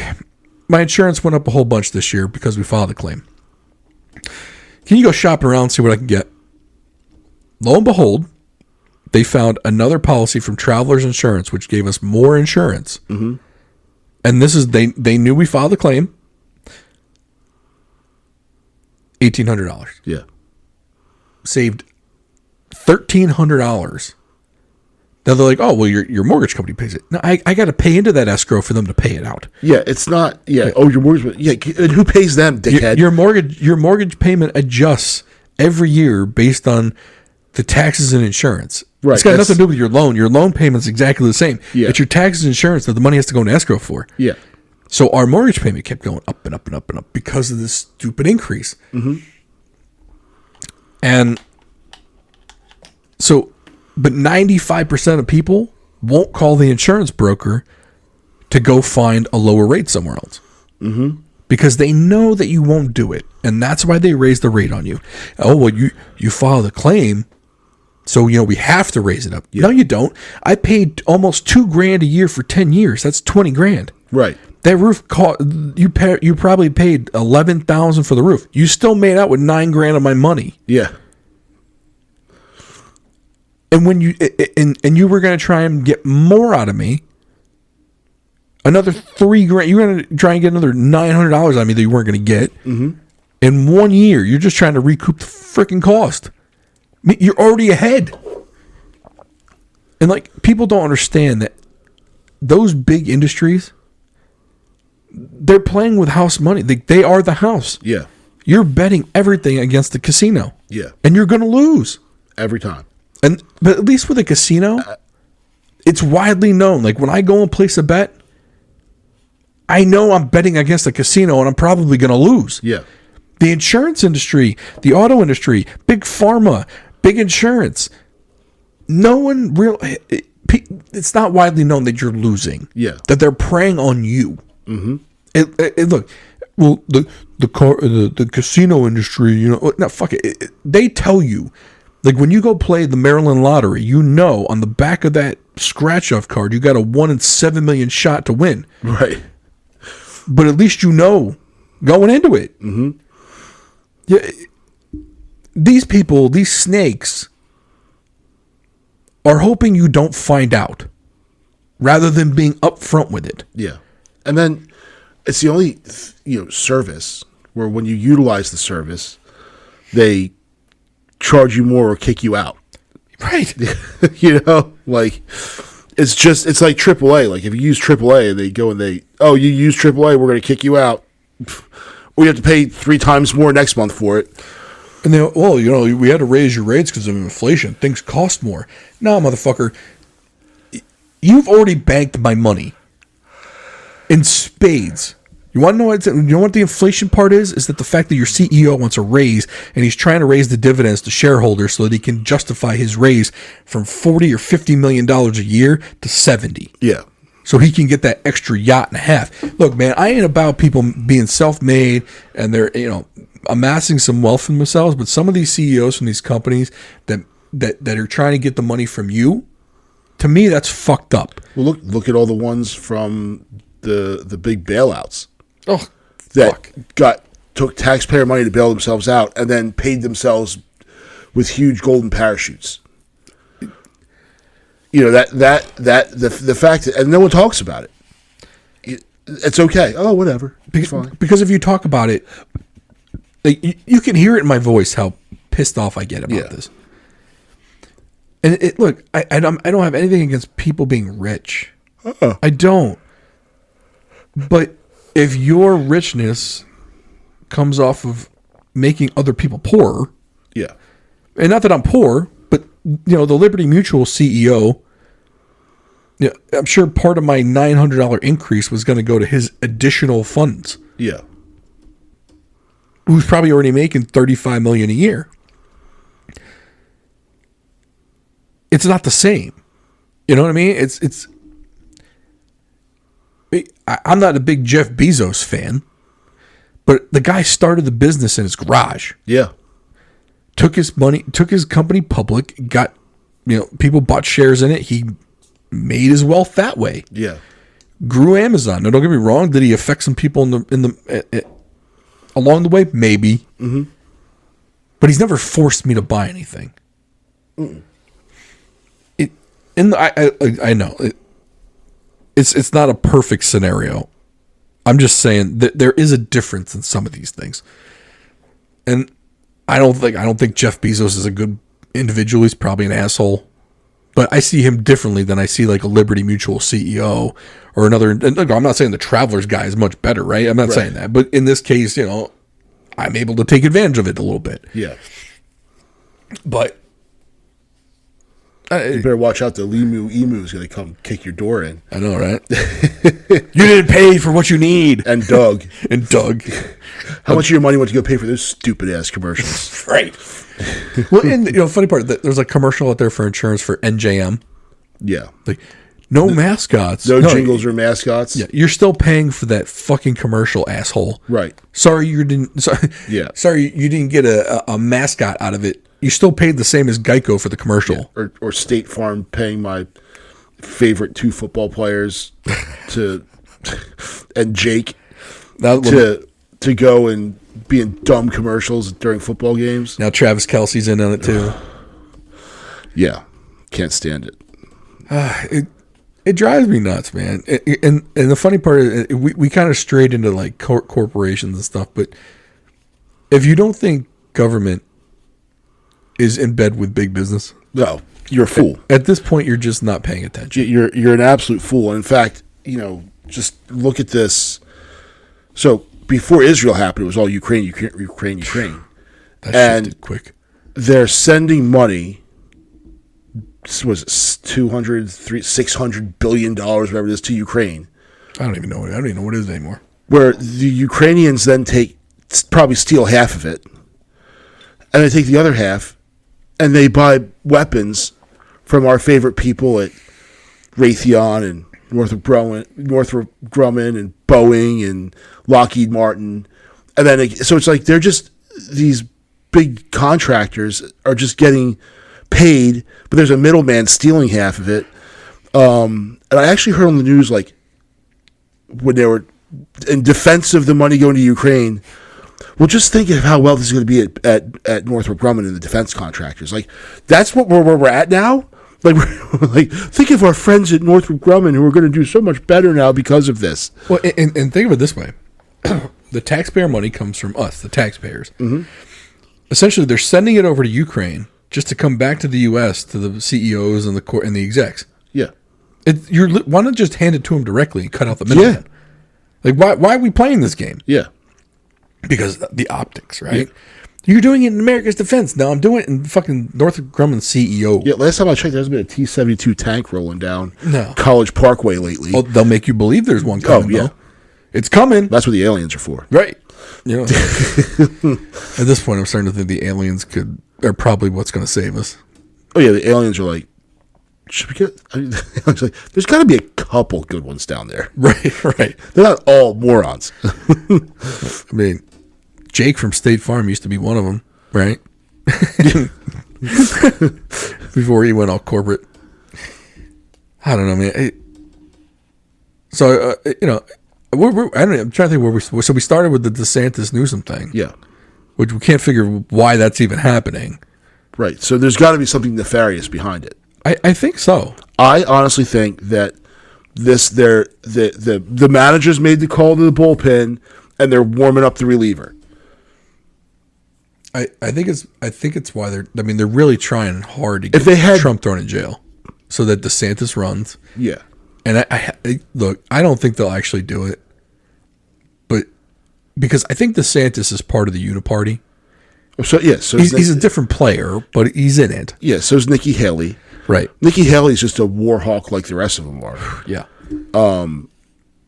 my insurance went up a whole bunch this year because we filed a claim. Can you go shop around and see what I can get? Lo and behold, they found another policy from Travelers Insurance, which gave us more insurance. Mm-hmm. And this is, they knew we filed a claim. $1,800. Yeah. Saved $1,300. Now they're like, oh, well, your mortgage company pays it. No, I got to pay into that escrow for them to pay it out. Yeah, it's not. Yeah. Oh, your mortgage. Yeah. And who pays them, dickhead? Your mortgage payment adjusts every year based on the taxes and insurance. Right. It's got nothing to do with your loan. Your loan payment's exactly the same. Yeah. It's your taxes and insurance that the money has to go into escrow for. Yeah. So our mortgage payment kept going up and up and up and up because of this stupid increase. Mm-hmm. And so, but 95% of people won't call the insurance broker to go find a lower rate somewhere else. Mm-hmm. Because they know that you won't do it. And that's why they raise the rate on you. Oh, well, you filed a claim, so, we have to raise it up. Yeah. No, you don't. I paid almost $2,000 a year for 10 years. That's $20,000. Right. That roof cost, you probably paid $11,000 for the roof. You still made out with $9,000 of my money. Yeah. And when you were going to try and get more out of me, another $3,000. You were going to try and get another $900 out of me that you weren't going to get. Mm-hmm. In 1 year, you're just trying to recoup the freaking cost. I mean, you're already ahead. And people don't understand that those big industries, they're playing with house money. They are the house. Yeah. You're betting everything against the casino. Yeah. And you're going to lose. Every time. But at least with a casino, it's widely known. Like when I go and place a bet, I know I'm betting against a casino and I'm probably going to lose. Yeah. The insurance industry, the auto industry, big pharma, big insurance. No one it's not widely known that you're losing. Yeah. That they're preying on you. Mm-hmm. Look, well, the casino industry, no, fuck it. They tell you, like when you go play the Maryland lottery, on the back of that scratch-off card, you got a 1 in 7 million shot to win. Right. But at least going into it. Mm-hmm. Yeah. These people, these snakes, are hoping you don't find out, rather than being upfront with it. Yeah. And then it's the only service where when you utilize the service, they charge you more or kick you out. Right. It's like AAA. Like if you use AAA, they go and you use AAA, we're going to kick you out. Or you have to pay 3 times more next month for it. And we had to raise your rates because of inflation. Things cost more. No, motherfucker. You've already banked my money in spades. You want to know you know what the inflation part is? Is that the fact that your CEO wants a raise and he's trying to raise the dividends to shareholders so that he can justify his raise from $40 or $50 million a year to 70. Yeah. So he can get that extra yacht and a half. Look, man, I ain't about people being self-made and they're, amassing some wealth for themselves, but some of these CEOs from these companies that are trying to get the money from you, to me, that's fucked up. Well, look at all the ones from the big bailouts. Oh, that took taxpayer money to bail themselves out and then paid themselves with huge golden parachutes. The fact that, and no one talks about it. It's okay. Oh, whatever. It's fine. Because if you talk about it, like, you can hear it in my voice how pissed off I get about this. And look, I don't have anything against people being rich. I don't. But if your richness comes off of making other people poorer, and not that I'm poor, but the Liberty Mutual CEO, I'm sure part of my $900 increase was going to go to his additional funds. Yeah. Who's probably already making $35 million a year. It's not the same. You know what I mean? I'm not a big Jeff Bezos fan, but the guy started the business in his garage. Yeah. Took his company public, got, people bought shares in it. He made his wealth that way. Yeah. Grew Amazon. Now, don't get me wrong. Did he affect some people along the way? Maybe. Mm-hmm. But he's never forced me to buy anything. Mm-mm. I know it's not a perfect scenario. I'm just saying that there is a difference in some of these things, and I don't think Jeff Bezos is a good individual. He's probably an asshole, but I see him differently than I see like a Liberty Mutual CEO or another. And look, I'm not saying the Travelers guy is much better, right? I'm not saying that, but in this case, I'm able to take advantage of it a little bit. Yeah, but. You better watch out. The emu is going to come kick your door in. I know, right? You didn't pay for what you need. And Doug. How much of your money went to go pay for those stupid ass commercials? Right. Well, and funny part, there's a commercial out there for insurance for NJM. Yeah. Like, no mascots. No jingles or mascots. Yeah, you're still paying for that fucking commercial, asshole. Right. Sorry you didn't get a mascot out of it. You still paid the same as Geico for the commercial. Yeah. Or State Farm paying my favorite two football players and Jake to go and be in dumb commercials during football games. Now Travis Kelce's in on it too. Yeah. Can't stand it. It drives me nuts, man. And the funny part is we kind of strayed into like corporations and stuff, but if you don't think government is in bed with big business, no, you're a fool. At this point, you're just not paying attention. You're an absolute fool. And in fact, just look at this. So before Israel happened, it was all Ukraine. That and quick. They're sending money. Was it $600 billion, whatever it is, to Ukraine? I don't even know what it is anymore. Where the Ukrainians then probably steal half of it, and they take the other half, and they buy weapons from our favorite people at Raytheon and Northrop Grumman and Boeing and Lockheed Martin, and then so it's like they're just these big contractors are just getting paid, but there's a middleman stealing half of it. And I actually heard on the news, like, when they were in defense of the money going to Ukraine, well, just think of how well this is going to be at Northrop Grumman and the defense contractors. Like, that's where we're at now. Like, think of our friends at Northrop Grumman who are going to do so much better now because of this. Well, and think of it this way: the taxpayer money comes from us, the taxpayers. Mm-hmm. Essentially, they're sending it over to Ukraine just to come back to the U.S. to the CEOs and the execs. Yeah, why not just hand it to them directly and cut out the middleman? Yeah. Like, why are we playing this game? Yeah. Because the optics, right? Yeah. You're doing it in America's defense. Now I'm doing it in fucking Northrop Grumman CEO. Yeah, last time I checked, there's been a T-72 tank rolling down College Parkway lately. Well, they'll make you believe there's one coming, though. It's coming. That's what the aliens are for. Right. You know, at this point, I'm starting to think the aliens are probably what's going to save us. Oh, yeah, the aliens are like, should we get... I mean, like, there's got to be a couple good ones down there. Right, right. They're not all morons. I mean, Jake from State Farm used to be one of them, right? Before he went all corporate. I don't know, man. So, you know, I don't know, I'm trying to think where so we started with the DeSantis Newsom thing. Yeah. Which we can't figure why that's even happening. Right. So there's got to be something nefarious behind it. I think so. I honestly think that the managers made the call to the bullpen and they're warming up the reliever. I think it's why they're really trying hard to get Trump thrown in jail so that DeSantis runs. Yeah. And I look, I don't think they'll actually do it. But because I think DeSantis is part of the Uniparty. So yeah, so he's a different player, but he's in it. Yeah, so is Nikki Haley. Right. Nikki Haley's just a war hawk like the rest of them are. Yeah.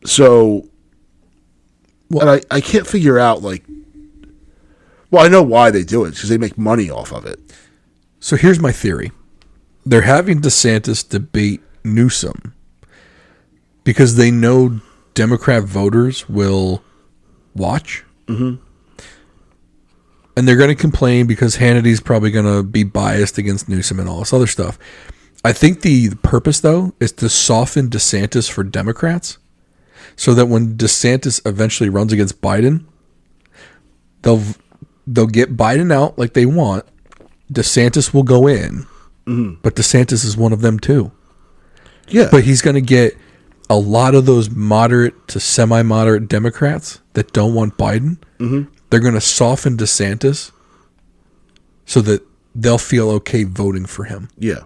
So and I can't figure out like, well, I know why they do it, because they make money off of it. So here's my theory. They're having DeSantis debate Newsom because they know Democrat voters will watch. Mm-hmm. And they're going to complain because Hannity's probably going to be biased against Newsom and all this other stuff. I think the purpose, though, is to soften DeSantis for Democrats so that when DeSantis eventually runs against Biden, they'll get Biden out like they want. DeSantis will go in, but DeSantis is one of them too. Yeah. But he's going to get a lot of those moderate to semi-moderate Democrats that don't want Biden. Mm-hmm. They're going to soften DeSantis so that they'll feel okay voting for him. Yeah.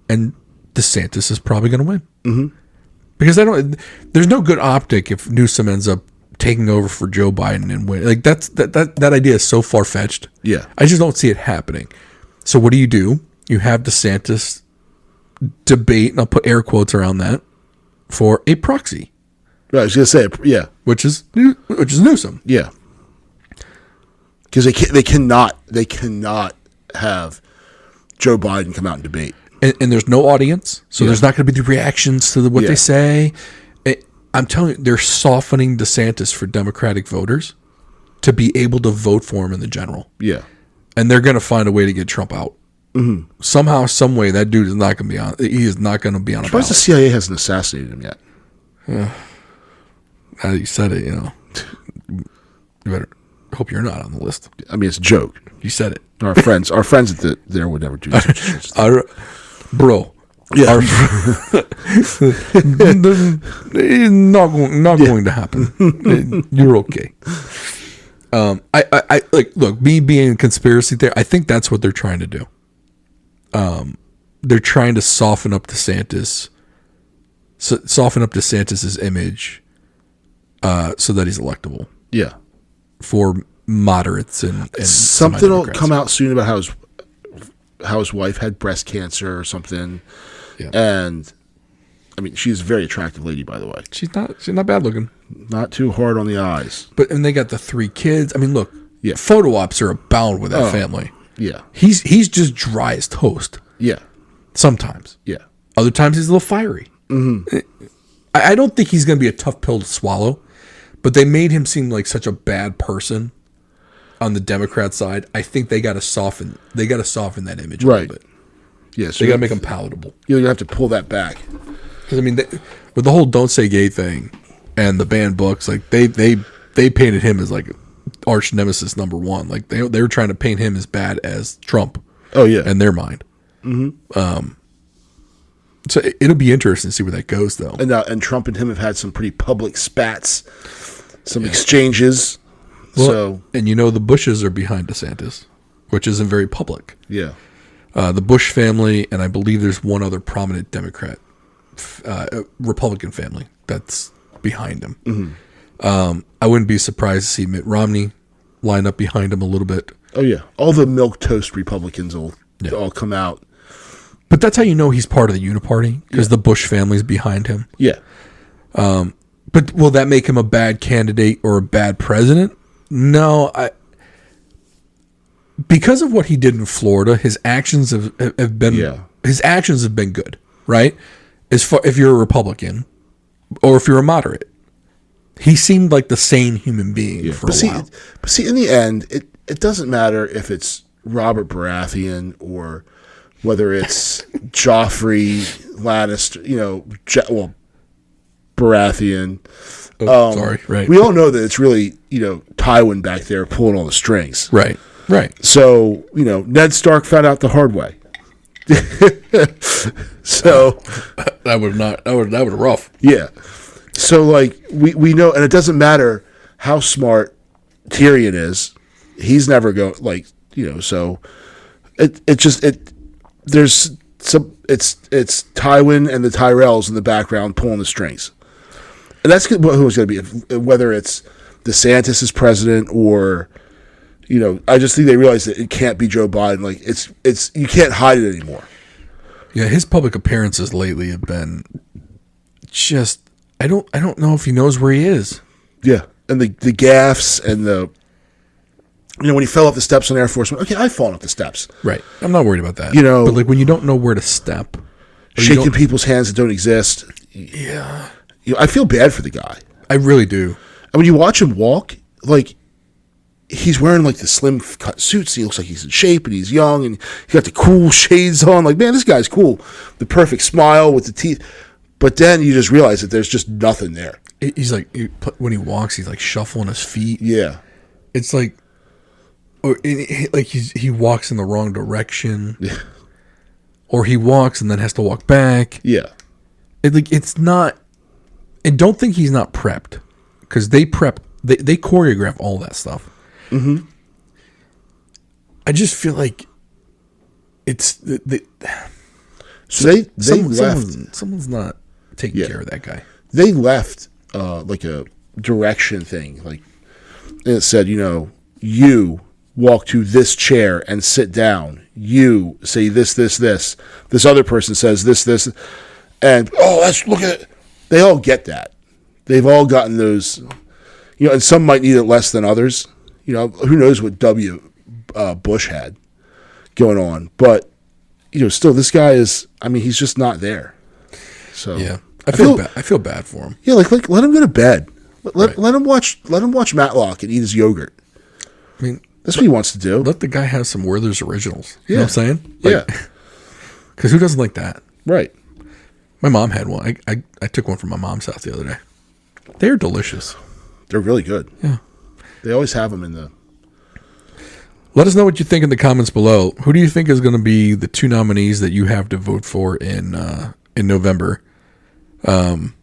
And DeSantis is probably going to win. Mm-hmm. Because there's no good optic if Newsom ends up taking over for Joe Biden and win. Like that idea is so far-fetched. Yeah. I just don't see it happening. So what do? You have DeSantis debate, and I'll put air quotes around that, for a proxy. Right, I was going to say, yeah. Which is Newsom. Yeah. Because they cannot have Joe Biden come out and debate. And there's no audience, so there's not going to be the reactions to what they say. I'm telling you, they're softening DeSantis for Democratic voters to be able to vote for him in the general. Yeah. And they're going to find a way to get Trump out. Mm-hmm. Somehow, some way, that dude is not going to be on. He is not going to be on a ballot. The CIA hasn't assassinated him yet. Yeah. Now that you said it, you better hope you're not on the list. I mean, it's a joke. You said it. Our friends there would never do such bro. Yeah. Not going to happen. You're okay. I look, me being a conspiracy theory, I think that's what they're trying to do. They're trying to soften up DeSantis, DeSantis's image, so that he's electable. Yeah. For moderates and something will come out soon about how his wife had breast cancer or something. Yeah. And I mean, she's a very attractive lady, by the way. She's not bad looking. Not too hard on the eyes. And they got the 3 kids. I mean, look, photo ops are abound with that family. Yeah. He's just dry as toast. Yeah. Sometimes. Yeah. Other times he's a little fiery. Mm-hmm. I don't think he's going to be a tough pill to swallow, but they made him seem like such a bad person on the Democrat side. I think they got to soften that image a little bit. Yeah, so they got to make him palatable. You're going to have to pull that back. Because I mean, with the whole "Don't Say Gay" thing and the banned books, like they painted him as like arch nemesis number 1. Like they were trying to paint him as bad as Trump. Oh yeah, in their mind. Mm-hmm. So it'll be interesting to see where that goes, though. And Trump and him have had some pretty public spats, some exchanges. Well, and the Bushes are behind DeSantis, which isn't very public. Yeah. The Bush family, and I believe there's one other prominent Democrat, Republican family that's behind him. Mm-hmm. I wouldn't be surprised to see Mitt Romney line up behind him a little bit. Oh yeah, all the milquetoast Republicans will all come out. But that's how you know he's part of the Uniparty, because the Bush family's behind him. Yeah. But But will that make him a bad candidate or a bad president? No, because of what he did in Florida, his actions have been good, right? As far if you're a Republican or if you're a moderate, he seemed like the sane human being for a while. But see, in the end, it doesn't matter if it's Robert Baratheon or whether it's Joffrey Lannister, Baratheon. Sorry, right. We all know that it's really, Tywin back there pulling all the strings. Right. So, Ned Stark found out the hard way. So that would rough. Yeah. So like we know, and it doesn't matter how smart Tyrion is, he's never so there's it's Tywin and the Tyrells in the background pulling the strings. And that's who it's going to be, whether it's DeSantis as president or, I just think they realize that it can't be Joe Biden. Like it's you can't hide it anymore. Yeah, his public appearances lately have been just I don't know if he knows where he is. Yeah, and the gaffes and the when he fell off the steps on Air Force One. Okay, I've fallen off the steps. Right, I'm not worried about that. But like when you don't know where to step, shaking people's hands that don't exist. Yeah, I feel bad for the guy. I really do. And when you watch him walk, like he's wearing like the slim cut suits. He looks like he's in shape and he's young and he got the cool shades on. Like, man, this guy's cool. The perfect smile with the teeth. But then you just realize that there's just nothing there. He's like, when he walks, he's like shuffling his feet. Yeah. It's like, like he walks in the wrong direction. Yeah. Or he walks and then has to walk back. Yeah. It's not, and don't think he's not prepped. Because they choreograph all that stuff. Mm-hmm. I just feel like it's someone's not taking care of that guy. They left like a direction thing, like it said, you walk to this chair and sit down. You say this. This other person says this, and let's look at it. They all get that. They've all gotten those, and some might need it less than others. Who knows what Bush had going on. But, still this guy is, he's just not there. So yeah, I feel bad for him. Yeah, like let him go to bed. Let him watch Matlock and eat his yogurt. That's what he wants to do. Let the guy have some Werther's Originals. You know what I'm saying? Yeah. Because who doesn't like that? Right. My mom had one. I took one from my mom's house the other day. They're delicious. They're really good. Yeah. They always have them in the... Let us know what you think in the comments below. Who do you think is going to be the two nominees that you have to vote for in November? Not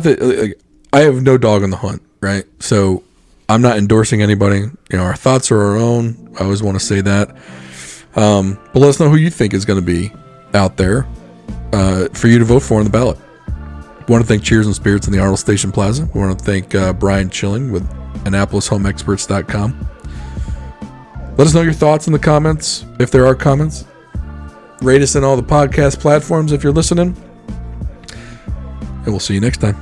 that I have no dog in the hunt, right? So I'm not endorsing anybody. Our thoughts are our own. I always want to say that. But let us know who you think is going to be out there for you to vote for on the ballot. We want to thank Cheers and Spirits in the Arnold Station Plaza. We want to thank Brian Chilling with AnnapolisHomeExperts.com. Let us know your thoughts in the comments, if there are comments. Rate us in all the podcast platforms if you're listening. And we'll see you next time.